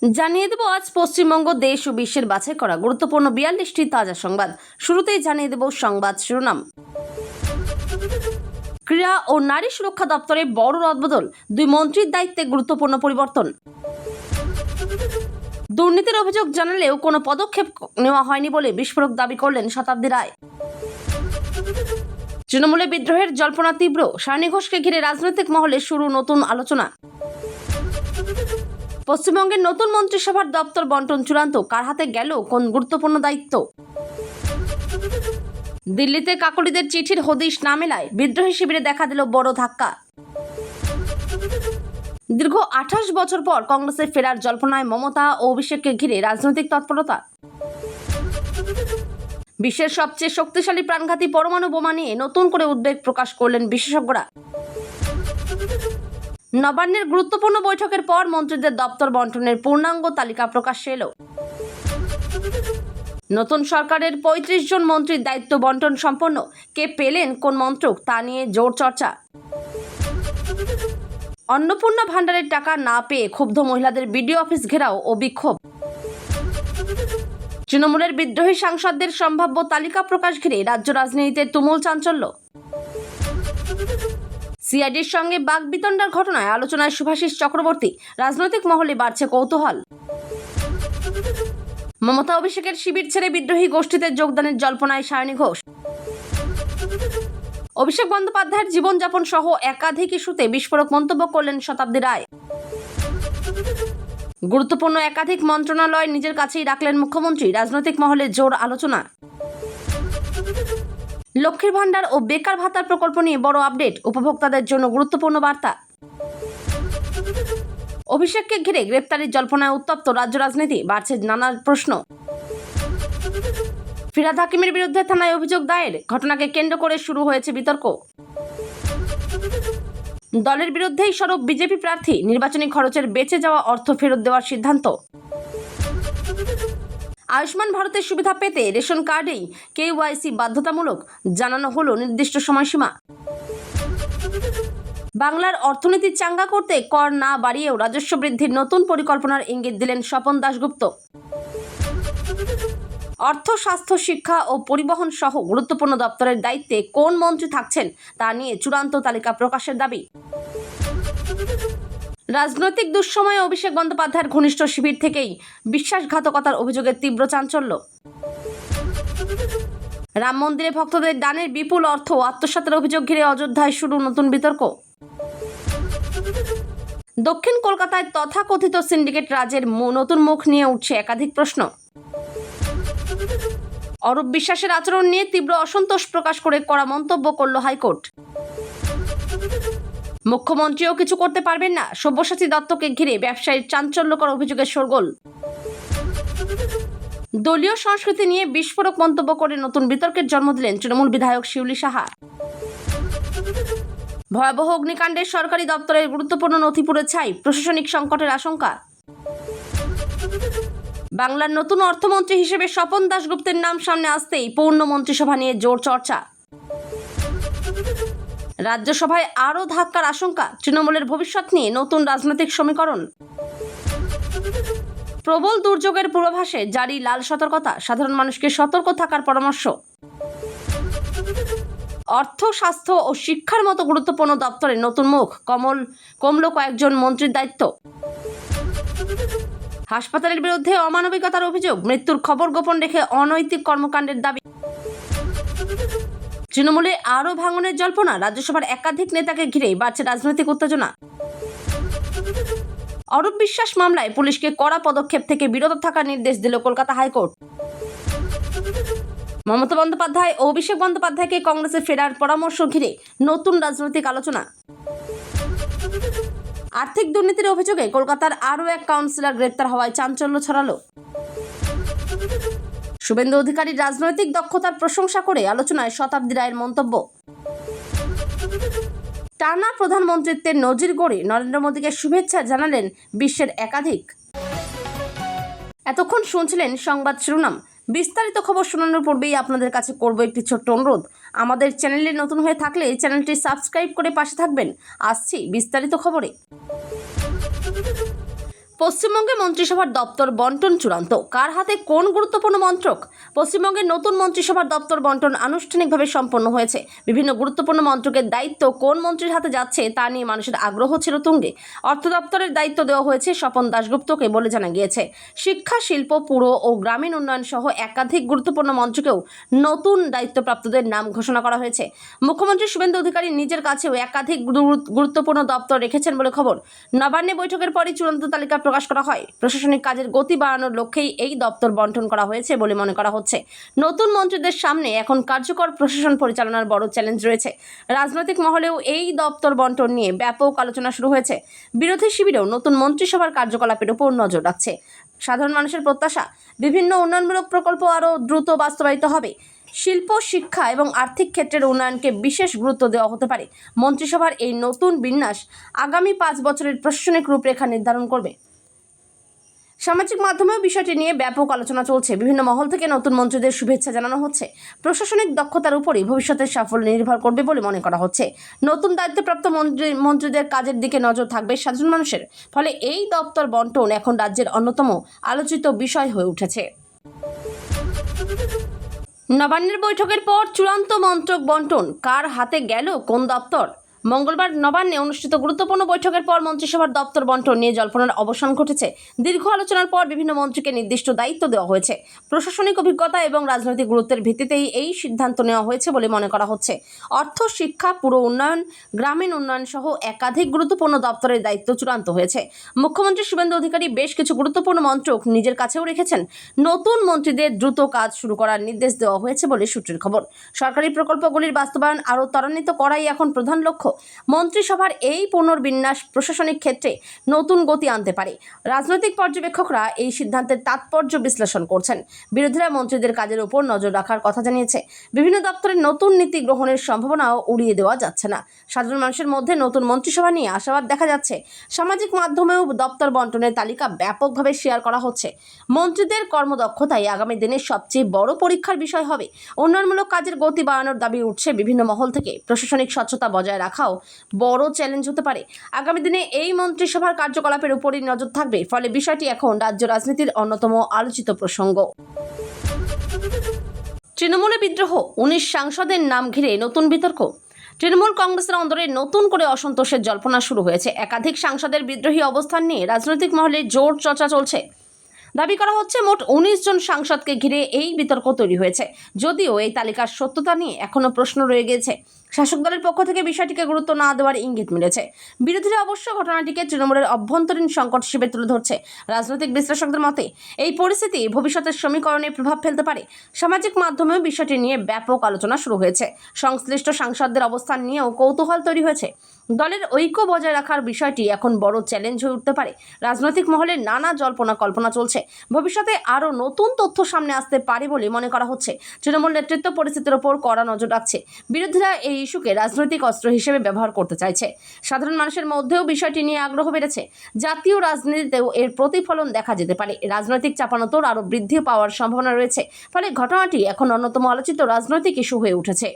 জানিয়ে দেব আজ পশ্চিমবঙ্গ দেশ ও বিশ্বের বাছাই করা গুরুত্বপূর্ণ 42টি তাজা সংবাদ। শুরুতেই জানিয়ে দেব সংবাদ শিরোনাম। ক্রীড়া ও নারী সুরক্ষা দপ্তরে বড় রদবদল, 2 মন্ত্রীর দায়িত্বে গুরুত্বপূর্ণ পরিবর্তন। দুর্নীতির অভিযোগ জানালেও কোনো পদক্ষেপ নেওয়া হয়নি বলে বিস্ফোরক দাবি করলেন শতাব্দী রায়। তৃণমূলে বিদ্রোহের জল্পনা তীব্র, সায়নী ঘোষকে ঘিরে রাজনৈতিক মহলে শুরু নতুন আলোচনা। পশ্চিমবঙ্গের নতুন মন্ত্রিসভার দপ্তর বন্টন চূড়ান্ত, কার হাতে গেল কোন গুরুত্বপূর্ণ দায়িত্ব। দিল্লিতে কাকলিদের চিঠির হদিশ না মেলায় বিদ্রোহী শিবিরে দেখা দিল বড় ধাক্কা। দীর্ঘ 28 বছর পর কংগ্রেসে ফেরার জল্পনায় মমতা ও অভিষেককে ঘিরে রাজনৈতিক তৎপরতা। বিশ্বের সবচেয়ে শক্তিশালী প্রাণঘাতী পরমাণু বোমা নিয়ে নতুন করে উদ্বেগ প্রকাশ করলেন বিশেষজ্ঞরা। নবান্নের গুরুত্বপূর্ণ বৈঠকের পর মন্ত্রীদের দপ্তর বন্টনের পূর্ণাঙ্গ তালিকা প্রকাশ্যে এলো। নতুন সরকারের 35 জন মন্ত্রীর দায়িত্ব বন্টন সম্পন্ন, কে পেলেন কোন মন্ত্রক তা নিয়ে জোর চর্চা। অন্নপূর্ণা ভান্ডারের টাকা না পেয়ে ক্ষুব্ধ মহিলাদের বিডিও অফিস ঘেরাও ও বিক্ষোভ। তৃণমূলের বিদ্রোহী সাংসদদের সম্ভাব্য তালিকা প্রকাশ ঘিরে রাজ্য রাজনীতিতে তুমুল চাঞ্চল্য। সিআইডির সঙ্গে বাগবিতণ্ডার ঘটনায় আলোচনায় শুভাশিস চক্রবর্তী, রাজনৈতিক মহলে বাড়ছে কৌতূহল। মমতা অভিষেকের শিবির ছেড়ে বিদ্রোহী গোষ্ঠীতে যোগদানের জল্পনায় সায়নী ঘোষ। অভিষেক বন্দ্যোপাধ্যায়ের জীবনযাপন সহ একাধিক ইস্যুতে বিস্ফোরক মন্তব্য করলেন শতাব্দী রায়। গুরুত্বপূর্ণ একাধিক মন্ত্রণালয় নিজের কাছেই রাখলেন মুখ্যমন্ত্রী, রাজনৈতিক মহলে জোর আলোচনা। লক্ষ্মীর ভান্ডার ও বেকার ভাতার প্রকল্প নিয়ে বড় আপডেট, উপভোক্তাদের জন্য গুরুত্বপূর্ণ বার্তা। অভিষেককে ঘিরে গ্রেপ্তারির জল্পনায় উত্তপ্ত রাজ্য রাজনীতি, বাড়ছে নানা প্রশ্ন। ফিরহাদ হাকিমের বিরুদ্ধে থানায় অভিযোগ দায়ের, ঘটনাকে কেন্দ্র করে শুরু হয়েছে বিতর্ক। দলের বিরুদ্ধেই সরব বিজেপি প্রার্থী, নির্বাচনী খরচের বেঁচে যাওয়া অর্থ ফেরত দেওয়ার সিদ্ধান্ত। আয়ুষ্মান ভারতের সুবিধা পেতে রেশন কার্ডেই KYC বাধ্যতামূলক, জানানো হলো নির্দিষ্ট সময়সীমা। বাংলার অর্থনীতি চাঙ্গা করতে কর না বাড়িয়েও রাজস্ব বৃদ্ধির নতুন পরিকল্পনার ইঙ্গিত দিলেন স্বপন দাশগুপ্ত। অর্থ, স্বাস্থ্য, শিক্ষা ও পরিবহন সহ গুরুত্বপূর্ণ দপ্তরের দায়িত্বে কোন মন্ত্রী থাকছেন তা নিয়ে চূড়ান্ত তালিকা প্রকাশের দাবি। রাজনৈতিক দুঃসময়ে অভিষেক বন্দ্যোপাধ্যায়ের ঘনিষ্ঠ শিবির থেকেই বিশ্বাসঘাতকতার অভিযোগে তীব্র চাঞ্চল্য। রাম মন্দিরে ভক্তদের দানের বিপুল অর্থ আত্মসাতের অভিযোগ ঘিরে অযোধ্যায় শুরু নতুন বিতর্ক। দক্ষিণ কলকাতায় তথাকথিত সিন্ডিকেট রাজের নতুন মুখ নিয়ে উঠছে একাধিক প্রশ্ন। অরূপ বিশ্বাসের আচরণ নিয়ে তীব্র অসন্তোষ প্রকাশ করে কড়া মন্তব্য করল হাইকোর্ট। মুখ্যমন্ত্রীও কিছু করতে পারবেন না, সব্যসাচী দত্তকে ঘিরে ব্যবসায়ীর চাঞ্চল্যকর অভিযোগের শোরগোল। দলীয় সংস্কৃতি নিয়ে বিস্ফোরক মন্তব্য করে নতুন বিতর্কের জন্ম দিলেন তৃণমূল বিধায়ক শিউলি সাহা। ভয়াবহ অগ্নিকাণ্ডে সরকারি দপ্তরের গুরুত্বপূর্ণ নথি পুড়ে ছাই, প্রশাসনিক সংকটের আশঙ্কা। বাংলার নতুন অর্থমন্ত্রী হিসেবে স্বপন দাশগুপ্তের নাম সামনে আসতেই পূর্ণ মন্ত্রিসভা নিয়ে জোর চর্চা। রাজ্যসভায় আরও ধাক্কার আশঙ্কা, তৃণমূলের ভবিষ্যৎ নিয়ে নতুন রাজনৈতিক সমীকরণ। প্রবল দুর্যোগের পূর্বাভাসে জারি লাল সতর্কতা, সাধারণ মানুষকে সতর্ক থাকার পরামর্শ। অর্থ, স্বাস্থ্য ও শিক্ষার মতো গুরুত্বপূর্ণ দপ্তরে নতুন মুখ, কমল কয়েকজন মন্ত্রীর দায়িত্ব। হাসপাতালের বিরুদ্ধে অমানবিকতার অভিযোগ, মৃত্যুর খবর গোপন রেখে অনৈতিক কর্মকাণ্ডের দাবি। তৃণমূলে আরও ভাঙনের জল্পনা, রাজ্যসভার একাধিক নেতাকে ঘিরে বাড়ছে রাজনৈতিক উত্তেজনা। অরূপ বিশ্বাস মামলায় পুলিশকে কড়া পদক্ষেপ থেকে বিরত থাকার নির্দেশ দিল কলকাতা হাইকোর্ট। মমতা বন্দ্যোপাধ্যায় ও অভিষেক বন্দ্যোপাধ্যায়কে কংগ্রেসে ফেরার পরামর্শ ঘিরে নতুন রাজনৈতিক আলোচনা। আর্থিক দুর্নীতির অভিযোগে কলকাতার আরও এক কাউন্সিলর গ্রেপ্তার হওয়ায় চাঞ্চল্য ছড়ালো। শুভেন্দু অধিকারীর রাজনৈতিক দক্ষতার প্রশংসা করে আলোচনায় শতাব্দী রায়ের মন্তব্য। টানা প্রধানমন্ত্রীত্বের নজির গড়ে নরেন্দ্র মোদীকে শুভেচ্ছা জানালেন বিশ্বের একাধিক। এতক্ষণ শুনছিলেন সংবাদ শিরোনাম। বিস্তারিত খবর শোনানোর পূর্বেই আপনাদের কাছে করব একটি ছোট্ট অনুরোধ, আমাদের চ্যানেলে নতুন হয়ে থাকলে চ্যানেলটি সাবস্ক্রাইব করে পাশে থাকবেন। আসছি বিস্তারিত খবরে। পশ্চিমবঙ্গে মন্ত্রিসভার দপ্তর বন্টন চূড়ান্ত, কার হাতে কোন গুরুত্বপূর্ণ মন্ত্রক? পশ্চিমবঙ্গের নতুন মন্ত্রিসভার দপ্তর বন্টন আনুষ্ঠানিকভাবে সম্পন্ন হয়েছে। বিভিন্ন গুরুত্বপূর্ণ মন্ত্রকের দায়িত্ব কোন মন্ত্রীর হাতে যাচ্ছে তা নিয়ে মানুষের আগ্রহ ছিল তুঙ্গে। অর্থ দপ্তরের দায়িত্ব দেওয়া হয়েছে স্বপন দাশগুপ্তকে বলে জানা গিয়েছে। শিক্ষা, শিল্প, পুর ও গ্রামীণ উন্নয়ন সহ একাধিক গুরুত্বপূর্ণ মন্ত্রকেও নতুন দায়িত্বপ্রাপ্তদের নাম ঘোষণা করা হয়েছে। মুখ্যমন্ত্রী শুভেন্দু অধিকারী নিজের কাছেও একাধিক গুরুত্বপূর্ণ দপ্তর রেখেছেন বলে খবর। নবান্নে বৈঠকের পরই চূড়ান্ত তালিকা প্রকাশ করা হয়। প্রশাসনিক কাজের গতি বাড়ানোর লক্ষ্যেই এই দপ্তর বন্টন করা হয়েছে বলে মনে করা হচ্ছে। নতুন মন্ত্রীদের সামনে এখন কার্যকর প্রশাসন পরিচালনার বড় চ্যালেঞ্জ রয়েছে। রাজনৈতিক মহলেও এই দপ্তর বন্টন নিয়ে ব্যাপক আলোচনা শুরু হয়েছে। বিরোধী শিবিরেও নতুন মন্ত্রিসভার কার্যকলাপের উপর নজর রাখছে। সাধারণ মানুষের প্রত্যাশা, বিভিন্ন উন্নয়নমূলক প্রকল্প আরও দ্রুত বাস্তবায়িত হবে। শিল্প, শিক্ষা এবং আর্থিক ক্ষেত্রের উন্নয়নকে বিশেষ গুরুত্ব দেওয়া হতে পারে। মন্ত্রিসভার এই নতুন বিন্যাস আগামী 5 বছরের প্রশাসনিক রূপরেখা নির্ধারণ করবে। সামাজিক মাধ্যমেও বিষয়টি নিয়ে ব্যাপক আলোচনা চলছে। বিভিন্ন মহল থেকে নতুন মন্ত্রীদের শুভেচ্ছা জানানো হচ্ছে। প্রশাসনিক দক্ষতার উপরই ভবিষ্যতের সাফল্য নির্ভর করবে বলে মনে করা হচ্ছে। নতুন দায়িত্বপ্রাপ্ত মন্ত্রীদের কাজের দিকে নজর থাকবে সাধারণ মানুষের। ফলে এই দপ্তর বন্টন এখন রাজ্যের অন্যতম আলোচিত বিষয় হয়ে উঠেছে। নবান্নের বৈঠকের পর চূড়ান্ত মন্ত্রক বন্টন, কার হাতে গেল কোন দপ্তর? মঙ্গলবার নবান্নে অনুষ্ঠিত গুরুত্বপূর্ণ বৈঠকের পর মন্ত্রিসভার দপ্তর বন্টন নিয়ে জল্পনার অবসান ঘটেছে। দীর্ঘ আলোচনার পর বিভিন্ন মন্ত্রীকে নির্দিষ্ট দায়িত্ব দেওয়া হয়েছে। প্রশাসনিক অভিজ্ঞতা এবং রাজনৈতিক গুরুত্বের ভিত্তিতেই এই সিদ্ধান্ত নেওয়া হয়েছে বলে মনে করা হচ্ছে। অর্থ, শিক্ষা, পুর উন্নয়ন, গ্রামীণ উন্নয়ন সহ একাধিক গুরুত্বপূর্ণ দপ্তরের দায়িত্ব চূড়ান্ত হয়েছে। মুখ্যমন্ত্রী শুভেন্দু অধিকারী বেশ কিছু গুরুত্বপূর্ণ মন্ত্রক নিজের কাছেও রেখেছেন। নতুন মন্ত্রীদের দ্রুত কাজ শুরু করার নির্দেশ দেওয়া হয়েছে বলে সূত্রের খবর। সরকারি প্রকল্পগুলির বাস্তবায়ন আরও ত্বরান্বিত করাই এখন প্রধান লক্ষ্য। মন্ত্রিসভার এই পুনর্বিন্যাস প্রশাসনিক ক্ষেত্রে নতুন গতি আনতে পারে। রাজনৈতিক পর্যবেক্ষকরা এই সিদ্ধান্তের তাৎপর্য বিশ্লেষণ করছেন। বিরোধীরা মন্ত্রীদের কাজের উপর নজর রাখার কথা জানিয়েছে। বিভিন্ন দপ্তরের নতুন নীতি গ্রহণের সম্ভাবনাও উড়িয়ে দেওয়া যাচ্ছে না। সাধারণ মানুষের মধ্যে নতুন মন্ত্রিসভা নিয়ে আশাবাদ দেখা যাচ্ছে। সামাজিক মাধ্যমেও দপ্তর বন্টনের তালিকা ব্যাপকভাবে শেয়ার করা হচ্ছে। মন্ত্রীদের কর্মদক্ষতাই আগামী দিনের সবচেয়ে বড় পরীক্ষার বিষয় হবে। উন্নয়নমূলক কাজের গতি বাড়ানোর দাবি উঠছে বিভিন্ন মহল থেকে। প্রশাসনিক স্বচ্ছতা বজায় রাখাও বড় চ্যালেঞ্জ হতে পারে। আগামী দিনে এই মন্ত্রিসভার কার্যকলাপের উপরই নজর থাকবে। ফলে বিষয়টি এখন রাজ্য রাজনীতির অন্যতম আলোচিত প্রসঙ্গ। তৃণমূলে বিদ্রোহ, 19 সাংসদের নাম ঘিরে নতুন বিতর্ক। তৃণমূল কংগ্রেসের অন্দরে নতুন করে অসন্তোষের জল্পনা শুরু হয়েছে। একাধিক সাংসদের বিদ্রোহী অবস্থান নিয়ে রাজনৈতিক মহলে জোর চর্চা চলছে। দাবি করা হচ্ছে মোট 19 জন সাংসদকে ঘিরে এই বিতর্ক তৈরি হয়েছে। যদিও এই তালিকার সত্যতা নিয়ে এখনও প্রশ্ন রয়ে গেছে। শাসক দলের পক্ষ থেকে বিষয়টিকে গুরুত্ব না দেওয়ার ইঙ্গিত মিলেছে। বিরোধীরা অবশ্য ঘটনাটিকে তৃণমূলের অভ্যন্তরীণ সংকট হিসেবে তুলে ধরছে। রাজনৈতিক বিশ্লেষকদের মতে এই পরিস্থিতি ভবিষ্যতের সমীকরণে প্রভাব ফেলতে পারে। সামাজিক মাধ্যমেও বিষয়টি নিয়ে ব্যাপক আলোচনা শুরু হয়েছে। সংশ্লিষ্ট সাংসদদের অবস্থান নিয়েও কৌতূহল তৈরি হয়েছে। দলের ঐক্য বজায় রাখার বিষয়টি এখন বড় চ্যালেঞ্জ হয়ে উঠতে পারে। রাজনৈতিক মহলে নানা জল্পনা কল্পনা চলছে। ভবিষ্যতে আরও নতুন তথ্য সামনে আসতে পারে বলে মনে করা হচ্ছে। তৃণমূল নেতৃত্ব পরিস্থিতির ওপর কড়া নজর রাখছে। বিরোধীরা এই ইস্যুকে রাজনৈতিক অস্ত্র হিসেবে ব্যবহার করতে চাইছে। সাধারণ মানুষের মধ্যেও বিষয়টি নিয়ে আগ্রহ বেড়েছে। জাতীয় রাজনীতিতেও এর প্রতিফলন দেখা যেতে পারে। রাজনৈতিক চাপানোতর আরও বৃদ্ধি পাওয়ার সম্ভাবনা রয়েছে। ফলে ঘটনাটি এখন অন্যতম আলোচিত রাজনৈতিক ইস্যু হয়ে উঠেছে।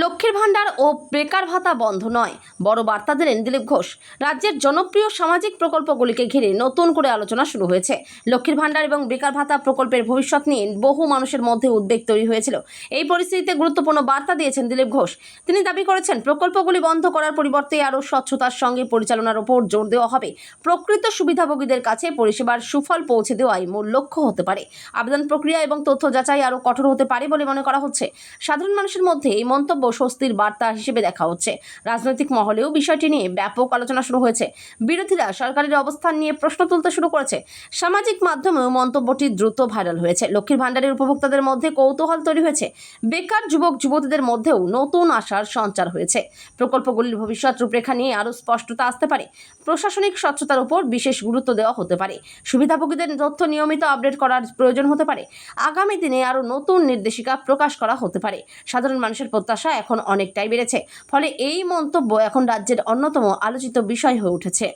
লক্ষ্মীর ভাণ্ডার ও বেকার ভাতা বন্ধ নয়, বড় বার্তা দিলেন দিলীপ ঘোষ। রাজ্যের জনপ্রিয় সামাজিক প্রকল্পগুলিকে ঘিরে নতুন করে আলোচনা শুরু হয়েছে। লক্ষ্মীর ভাণ্ডার এবং বেকার ভাতা প্রকল্পের ভবিষ্যৎ নিয়ে বহু মানুষের মধ্যে উদ্বেগ তৈরি হয়েছিল। এই পরিস্থিতিতে গুরুত্বপূর্ণ বার্তা দিয়েছেন দিলীপ ঘোষ। তিনি দাবি করেছেন, প্রকল্পগুলি বন্ধ করার পরিবর্তে আরও স্বচ্ছতার সঙ্গে পরিচালনার উপর জোর দেওয়া হবে। প্রকৃত সুবিধাভোগীদের কাছে পরিষেবার সুফল পৌঁছে দেওয়াই মূল লক্ষ্য হতে পারে। আবেদন প্রক্রিয়া এবং তথ্য যাচাই আরও কঠোর হতে পারে বলে মনে করা হচ্ছে। সাধারণ মানুষের মধ্যে এই মন্তব্য স্বস্তির বার্তা হিসেবে দেখা হচ্ছে। রাজনৈতিক মহলেও বিষয়টি নিয়ে ব্যাপক আলোচনা শুরু হয়েছে। বিরোধীরা সরকারের অবস্থান নিয়ে প্রশ্ন তুলতে শুরু করেছে। সামাজিক মাধ্যমেও মন্তব্যটি দ্রুত ভাইরাল হয়েছে। লক্ষ্মীর ভাণ্ডারের উপভোক্তাদের মধ্যে কৌতূহল তৈরি হয়েছে। বেকার যুবক যুবতীদের মধ্যেও নতুন আশার সঞ্চার হয়েছে। প্রকল্পগুলির ভবিষ্যৎ রূপরেখা নিয়ে আরও স্পষ্টতা আসতে পারে। প্রশাসনিক স্বচ্ছতার উপর বিশেষ গুরুত্ব দেওয়া হতে পারে। সুবিধাভোগীদের তথ্য নিয়মিত আপডেট করার প্রয়োজন হতে পারে। আগামী দিনে আরও নতুন নির্দেশিকা প্রকাশ করা হতে পারে। সাধারণ মানুষের প্রত্যাশা এখন অনেকটাই বেড়েছে। ফলে এই মন্তব্য এখন রাজ্যের অন্যতম আলোচিত বিষয় হয়ে উঠেছে।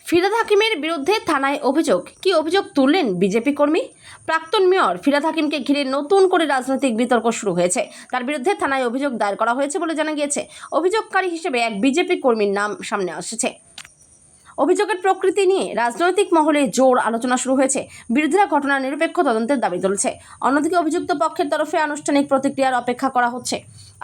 ফিরহাদ হাকিমের বিরুদ্ধে থানায় অভিযোগ, কি অভিযোগ তুললেন বিজেপি কর্মী? প্রাক্তন মেয়র ফিরহাদ হাকিমকে ঘিরে নতুন করে রাজনৈতিক বিতর্ক শুরু হয়েছে। তার বিরুদ্ধে থানায় অভিযোগ দায়ের করা হয়েছে বলে জানা গিয়েছে। অভিযোগকারী হিসেবে এক বিজেপি কর্মীর নাম সামনে এসেছে। অভিযোগের প্রকৃতি নিয়ে রাজনৈতিক মহলে জোর আলোচনা শুরু হয়েছে। বিরোধীরা ঘটনার নিরপেক্ষ তদন্তের দাবি তুলেছে। অন্যদিকে অভিযুক্ত পক্ষের তরফে আনুষ্ঠানিক প্রতিক্রিয়ার অপেক্ষা করা হচ্ছে।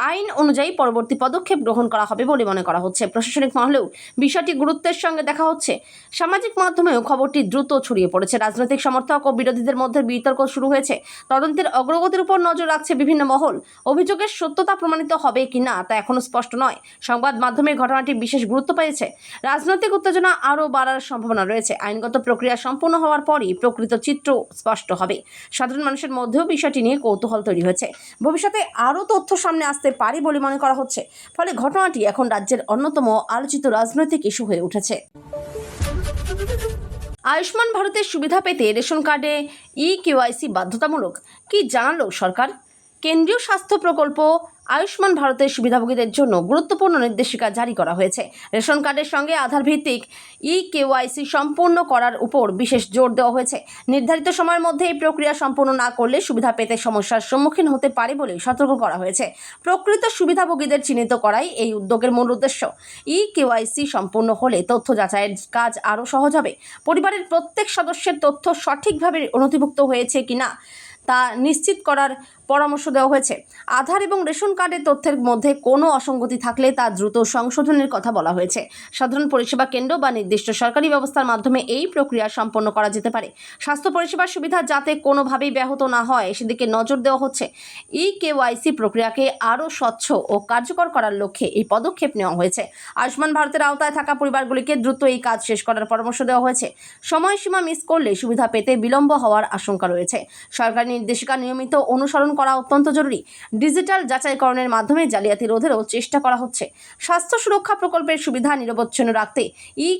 আইন অনুযায়ী পরবর্তী পদক্ষেপ গ্রহণ করা হবে বলে মনে করা হচ্ছে। প্রশাসনিক মহলেও বিষয়টি গুরুত্বের সঙ্গে দেখা হচ্ছে। সামাজিক মাধ্যমেও খবরটি দ্রুত ছড়িয়ে পড়েছে। রাজনৈতিক সমর্থক ও বিরোধীদের মধ্যে বিতর্ক শুরু হয়েছে। তদন্তের অগ্রগতির উপর নজর রাখছে বিভিন্ন মহল। অভিযোগের সত্যতা প্রমাণিত হবে কিনা তা এখনো স্পষ্ট নয়। সংবাদ মাধ্যমে ঘটনাটি বিশেষ গুরুত্ব পেয়েছে। রাজনৈতিক উত্তেজনা আরও বাড়ার সম্ভাবনা রয়েছে। আইনগত প্রক্রিয়া সম্পূর্ণ হওয়ার পরই প্রকৃত চিত্র স্পষ্ট হবে। সাধারণ মানুষের মধ্যেও বিষয়টি নিয়ে কৌতূহল তৈরি হয়েছে। ভবিষ্যতে আরও তথ্য সামনে আসতে পারে বলে মনে করা হচ্ছে। ফলে ঘটনাটি এখন রাজ্যের অন্যতম আলোচিত রাজনৈতিক ইস্যু হয়ে উঠেছে। আয়ুষ্মান ভারতের সুবিধা পেতে রেশন কার্ডে KYC বাধ্যতামূলক, কি জানালো সরকার? কেন্দ্রীয় স্বাস্থ্য প্রকল্প আয়ুষ্মান ভারতের সুবিধাভোগীদের জন্য গুরুত্বপূর্ণ নির্দেশিকা জারি করা হয়েছে। রেশন কার্ডের সঙ্গে আধার ভিত্তিক KYC সম্পূর্ণ করার উপর বিশেষ জোর দেওয়া হয়েছে। নির্ধারিত সময়ের মধ্যে এই প্রক্রিয়া সম্পূর্ণ না করলে সুবিধা পেতে সমস্যার সম্মুখীন হতে পারে বলে সতর্ক করা হয়েছে। প্রকৃত সুবিধাভোগীদের চিহ্নিত করাই এই উদ্যোগের মূল উদ্দেশ্য। KYC সম্পূর্ণ হলে তথ্য যাচাইয়ের কাজ আরও সহজ হবে। পরিবারের প্রত্যেক সদস্যের তথ্য সঠিকভাবে নথিভুক্ত হয়েছে কিনা তা নিশ্চিত করার পরামর্শ দেওয়া হয়েছে। আধার এবং রেশন কার্ডের তথ্যের মধ্যে কোনো অসঙ্গতি থাকলে তা দ্রুত সংশোধনের কথা বলা হয়েছে। সাধারণ পরিষেবা কেন্দ্র বা নির্দিষ্ট সরকারি ব্যবস্থার মাধ্যমে এই প্রক্রিয়া সম্পন্ন করা যেতে পারে। স্বাস্থ্য পরিষেবার সুবিধা যাতে কোনোভাবেই ব্যাহত না হয় সেদিকে নজর দেওয়া হচ্ছে। KYC প্রক্রিয়াকে আরও স্বচ্ছ ও কার্যকর করার লক্ষ্যে এই পদক্ষেপ নেওয়া হয়েছে। আয়ুষ্মান ভারতের আওতায় থাকা পরিবারগুলিকে দ্রুত এই কাজ শেষ করার পরামর্শ দেওয়া হয়েছে। সময়সীমা মিস করলে সুবিধা পেতে বিলম্ব হওয়ার আশঙ্কা রয়েছে। সরকারি নির্দেশিকা নিয়মিত অনুসরণ করা অত্যন্ত জরুরি। ডিজিটাল যাচাইকরণের মাধ্যমে জালিয়াতি রোধেরও চেষ্টা করা হচ্ছে। স্বাস্থ্য সুরক্ষা প্রকল্পের সুবিধা নিরবচ্ছিন্ন রাখতে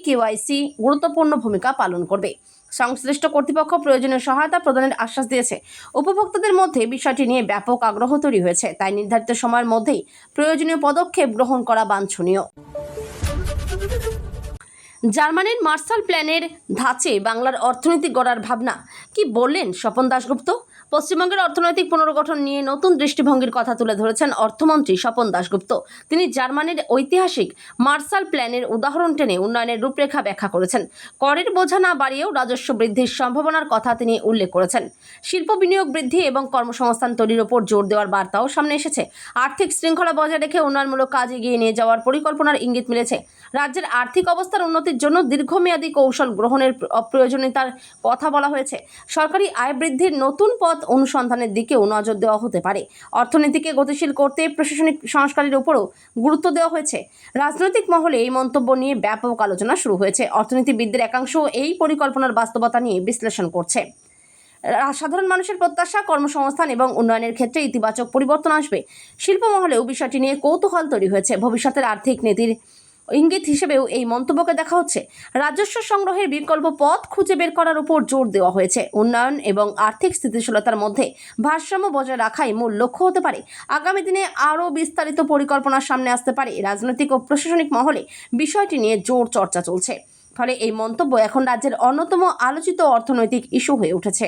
KYC গুরুত্বপূর্ণ ভূমিকা পালন করবে। সংশ্লিষ্ট কর্তৃপক্ষ প্রয়োজনীয় সহায়তা প্রদানের আশ্বাস দিয়েছে। উপভোক্তাদের মধ্যে বিষয়টি নিয়ে ব্যাপক আগ্রহ তৈরি হয়েছে। তাই নির্ধারিত সময়ের মধ্যেই প্রয়োজনীয় পদক্ষেপ গ্রহণ করা বাঞ্ছনীয়। জার্মানির মার্শাল প্ল্যানের ধাঁচে বাংলার অর্থনীতি গড়ার ভাবনা, কি বললেন স্বপন দাশগুপ্ত? পশ্চিমবঙ্গের অর্থনৈতিক পুনর্গঠন নিয়ে নতুন দৃষ্টিভঙ্গির কথা তুলে ধরেছেন অর্থমন্ত্রী স্বপন দাশগুপ্ত। তিনি জার্মানির ঐতিহাসিক মার্শাল প্ল্যানের উদাহরণ টেনে উন্নয়নের রূপরেখা ব্যাখ্যা করেছেন। করের বোঝা না বাড়িয়েও রাজস্ব বৃদ্ধির সম্ভাবনার কথা তিনি উল্লেখ করেছেন। শিল্প বিনিয়োগ বৃদ্ধি এবং কর্মসংস্থান তৈরির ওপর জোর দেওয়ার বার্তাও সামনে এসেছে। আর্থিক শৃঙ্খলা বজায় রেখে উন্নয়নমূলক কাজ এগিয়ে নিয়ে যাওয়ার পরিকল্পনার ইঙ্গিত মিলেছে। রাজ্যের আর্থিক অবস্থার উন্নতির জন্য দীর্ঘমেয়াদী কৌশল গ্রহণের প্রয়োজনীয়তার কথা বলা হয়েছে। সরকারি আয় বৃদ্ধির নতুন পথ অনুসন্ধানের দিকেও নজর দেওয়া হতে পারে। অর্থনীতিকে গতিশীল করতে প্রশাসনিক সংস্কারের উপরও গুরুত্ব দেওয়া হয়েছে। রাজনৈতিক মহলে এই মন্তব্য নিয়ে ব্যাপক আলোচনা শুরু হয়েছে। অর্থনীতিবিদদের একাংশ এই পরিকল্পনার বাস্তবতা নিয়ে বিশ্লেষণ করছে। সাধারণ মানুষের প্রত্যাশা, কর্মসংস্থান এবং উন্নয়নের ক্ষেত্রে ইতিবাচক পরিবর্তন আসবে। শিল্প মহলেও বিষয়টি নিয়ে কৌতূহল তৈরি হয়েছে। ভবিষ্যতের আর্থিক নীতির ইঙ্গিত হিসেবেও এই মন্তব্যকে দেখা হচ্ছে। রাজস্ব সংগ্রহের বিকল্প পথ খুঁজে বের করার উপর জোর দেওয়া হয়েছে। উন্নয়ন এবং আর্থিক স্থিতিশীলতার মধ্যে ভারসাম্য বজায় রাখাই মূল লক্ষ্য হতে পারে। আগামী দিনে আরও বিস্তারিত পরিকল্পনার সামনে আসতে পারে। রাজনৈতিক ও প্রশাসনিক মহলে বিষয়টি নিয়ে জোর চর্চা চলছে। ফলে এই মন্তব্য এখন রাজ্যের অন্যতম আলোচিত অর্থনৈতিক ইস্যু হয়ে উঠেছে।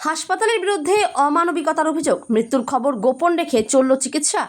হাসপাতালের বিরুদ্ধে অমানবিকতার অভিযোগ, মৃত্যুর খবর গোপন রেখে চলল চিকিৎসা।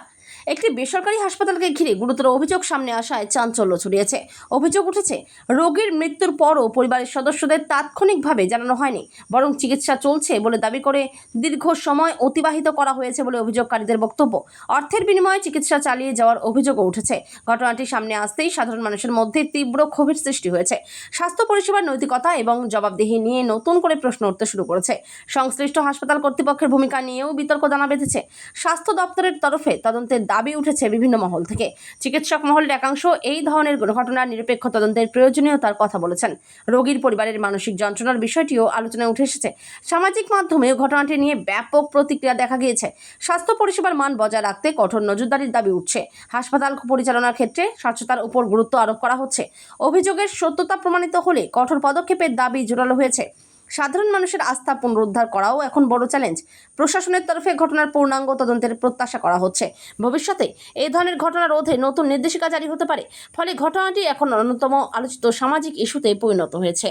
একটি বেসরকারি হাসপাতালকে ঘিরে গুরুতর অভিযোগ সামনে আসায় চাঞ্চল্য ছড়িয়েছে। অভিযোগ উঠেছে, রোগীর মৃত্যুর পরও পরিবারের সদস্যদের তাৎক্ষণিকভাবে জানানো হয়নি, বরং চিকিৎসা চলছে বলে দাবি করে দীর্ঘ সময় অতিবাহিত করা হয়েছে বলে অভিযোগকারীদের বক্তব্য। অর্থের বিনিময়ে চিকিৎসা চালিয়ে যাওয়ার অভিযোগও উঠেছে। ঘটনাটি সামনে আসতেই সাধারণ মানুষের মধ্যে তীব্র ক্ষোভের সৃষ্টি হয়েছে। স্বাস্থ্য পরিষেবার নৈতিকতা এবং জবাবদিহি নিয়ে নতুন করে প্রশ্ন উঠতে শুরু করেছে। সংশ্লিষ্ট হাসপাতাল কর্তৃপক্ষের ভূমিকা নিয়েও বিতর্ক জানা বেঁধেছে। স্বাস্থ্য দপ্তরের তরফে তদন্তের দাবি উঠেছে বিভিন্ন মহল থেকে। চিকিৎসক মহলের একাংশ এই ধরনের ঘটনার নিরপেক্ষ তদন্তের প্রয়োজনীয়তার কথা বলেছেন। রোগীর পরিবারের মানসিক যন্ত্রণার বিষয়টিও আলোচনায় উঠে এসেছে। সামাজিক মাধ্যমে ঘটনাটি নিয়ে ব্যাপক প্রতিক্রিয়া দেখা গিয়েছে। স্বাস্থ্য পরিষেবার মান বজায় রাখতে কঠোর নজরদারির দাবি উঠছে। হাসপাতাল পরিচালনার ক্ষেত্রে স্বচ্ছতার উপর গুরুত্ব আরোপ করা হচ্ছে। অভিযোগের সত্যতা প্রমাণিত হলে কঠোর পদক্ষেপের দাবি জোরালো হয়েছে। সাধারণ মানুষের আস্থা পুনরুদ্ধার করাও এখন বড় চ্যালেঞ্জ। প্রশাসনের তরফে ঘটনার পূর্ণাঙ্গ তদন্তের প্রত্যাশা করা হচ্ছে। ভবিষ্যতে এই ধরনের ঘটনা রোধে নতুন নির্দেশিকা জারি হতে পারে। ফলে ঘটনাটি এখন অন্যতম আলোচিত সামাজিক ইস্যুতে পরিণত হয়েছে।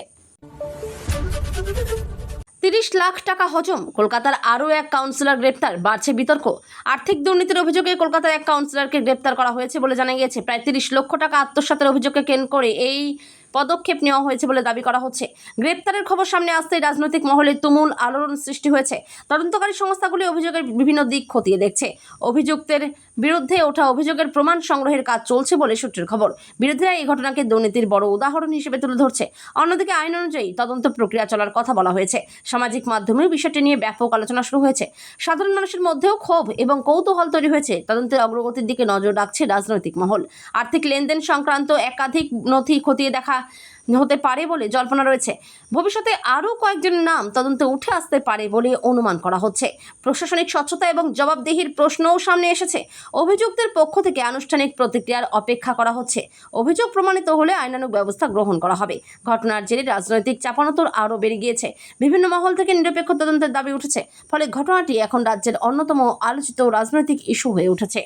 30 লাখ টাকা হজম, কলকাতার আরও এক কাউন্সিলর গ্রেপ্তার, বাড়ছে বিতর্ক। আর্থিক দুর্নীতির অভিযোগে কলকাতার এক কাউন্সিলরকে গ্রেপ্তার করা হয়েছে বলে জানা গিয়েছে। প্রায় 30 লক্ষ টাকা আত্মসাতের অভিযোগকে কেন্দ্র করে এই পদক্ষেপ নেওয়া হয়েছে বলে দাবি করা হচ্ছে। গ্রেপ্তারের খবর সামনে আসতেই রাজনৈতিক মহলে তুমুল আলোড়ন সৃষ্টি হয়েছে। তদন্তকারী সংস্থাগুলি অভিযোগের বিভিন্ন দিক খতিয়ে দেখছে। অভিযুক্তের বিরুদ্ধে ওঠা অভিযোগের প্রমাণ সংগ্রহের কাজ চলছে বলে সূত্রের খবর। বিরোধীরা এই ঘটনাকে দুর্নীতির বড় উদাহরণ হিসেবে তুলে ধরছে। অন্যদিকে আইন অনুযায়ী তদন্ত প্রক্রিয়া চলার কথা বলা হয়েছে। সামাজিক মাধ্যমেও বিষয়টি নিয়ে ব্যাপক আলোচনা শুরু হয়েছে। সাধারণ মানুষের মধ্যেও ক্ষোভ এবং কৌতূহল তৈরি হয়েছে। তদন্তের অগ্রগতির দিকে নজর রাখছে রাজনৈতিক মহল। আর্থিক লেনদেন সংক্রান্ত একাধিক নথি খতিয়ে দেখা হতে পারে বলে জল্পনা রয়েছে। ভবিষ্যতে আরও কয়েকজনের নাম তদন্তে উঠে আসতে পারে বলে অনুমান করা হচ্ছে। প্রশাসনিক স্বচ্ছতা এবং জবাবদিহির প্রশ্নও সামনে এসেছে। অভিযুক্তের পক্ষ থেকে আনুষ্ঠানিক প্রতিক্রিয়ার অপেক্ষা করা হচ্ছে। অভিযোগ প্রমাণিত হলে আইনানুগ ব্যবস্থা গ্রহণ করা হবে। ঘটনার জেরে রাজনৈতিক চাপানোতর আরও বেড়ে গিয়েছে। বিভিন্ন মহল থেকে নিরপেক্ষ তদন্তের দাবি উঠেছে। ফলে ঘটনাটি এখন রাজ্যের অন্যতম আলোচিত রাজনৈতিক ইস্যু হয়ে উঠেছে।